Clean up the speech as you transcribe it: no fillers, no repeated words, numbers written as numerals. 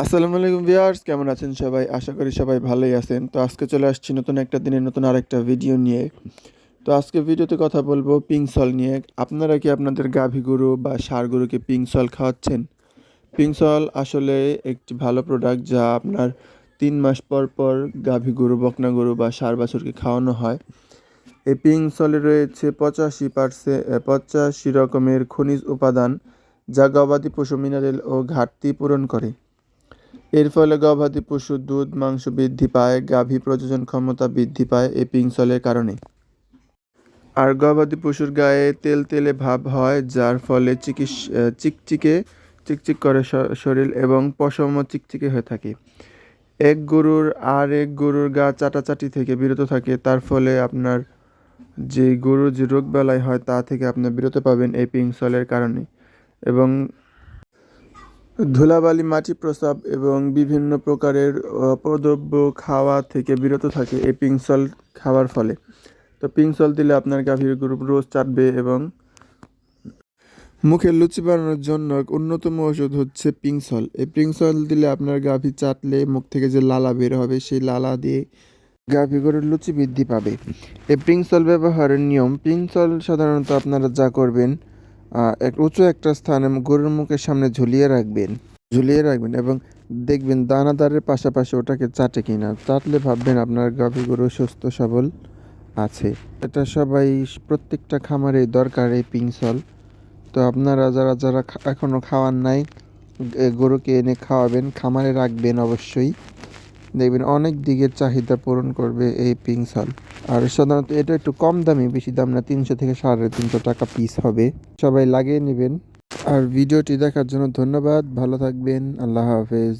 আসসালামু আলাইকুম ভিউয়ার্স, কেমন আছেন সবাই? আশা করি সবাই ভালোই আছেন। তো আজকে চলে আসছি নতুন একটা দিনে নতুন আরেকটা ভিডিও নিয়ে। তো আজকে ভিডিওতে কথা বলবো পিঙ্ক সল নিয়ে। আপনারা কি আপনাদের গাভী গরু বা ষাঁড় গরুকে পিঙ্ক সল খাওয়াচ্ছেন? পিঙ্ক সল আসলে একটি ভালো প্রোডাক্ট যা আপনার ৩ মাস পর পর গাভী গরু, বকনা গরু বা ষাঁড় বাছুরকে খাওয়ানো হয়। এই পিঙ্ক সলে রয়েছে 85 রকমের খনিজ উপাদান যা গবাদি পশু মিনারেল ও ঘাটতি পূরণ করে। এর ফলে গবাদি পশুর দুধ, মাংস বৃদ্ধি পায়, গাভী প্রজনন ক্ষমতা বৃদ্ধি পায় এই পিঙ্ক সলের কারণে। আর গবাদি পশুর গায়ে তেলতেলে ভাব হয়, যার ফলে চিকচিক করে শরীর এবং পশমও চিকচিকে হয়ে থাকে। এক গরুর আর এক গরুর গা চাটাচাটি থেকে বিরত থাকে, তার ফলে আপনার যে গরুর যে রোগবালাই হয় তা থেকে আপনার বিরত পাবেন এই পিঙ্ক সলের কারণে। এবং ধুলাবালি, মাটি, প্রস্রাব এবং বিভিন্ন প্রকারের অপদ্রব্য খাওয়া থেকে বিরত থাকে এই পিঙ্ক সল খাওয়ার ফলে। তো পিঙ্ক সল দিলে আপনার গাভীর গরু রোজ চাটবে। এবং মুখের লুচি বানানোর জন্য অন্যতম ওষুধ হচ্ছে পিঙ্ক সল। এই পিঙ্ক সল দিলে আপনার গাভী চাটলে মুখ থেকে যে লালা বের হবে, সেই লালা দিয়ে গাভী গরুর লুচি বৃদ্ধি পাবে। এই পিঙ্ক সল ব্যবহারের নিয়ম: পিঙ্ক সল সাধারণত আপনারা যা করবেন, এক উঁচু একটা স্থানে গরুর মুখের সামনে ঝুলিয়ে রাখবেন এবং দেখবেন দানাদারের পাশাপাশি ওটাকে চাটে কিনা। চাটলে ভাববেন আপনার গাভী গরু সুস্থ সবল আছে। এটা সবাই, প্রত্যেকটা খামারেই দরকার এই পিঙ্ক সল। তো আপনারা যারা যারা এখনও খাওয়ান নাই, গরুকে এনে খাওয়াবেন, খামারে রাখবেন অবশ্যই। দেখবেন অনেক দিকের চাহিদা পূরণ করবে এই পিঙ্ক সল। আর সাধারণত এটা একটু কম দামি, বেশি দাম না, 300 থেকে 350 টাকা পিস হবে। সবাই লাগিয়ে নেবেন। আর ভিডিওটি দেখার জন্য ধন্যবাদ। ভালো থাকবেন। আল্লাহ হাফেজ।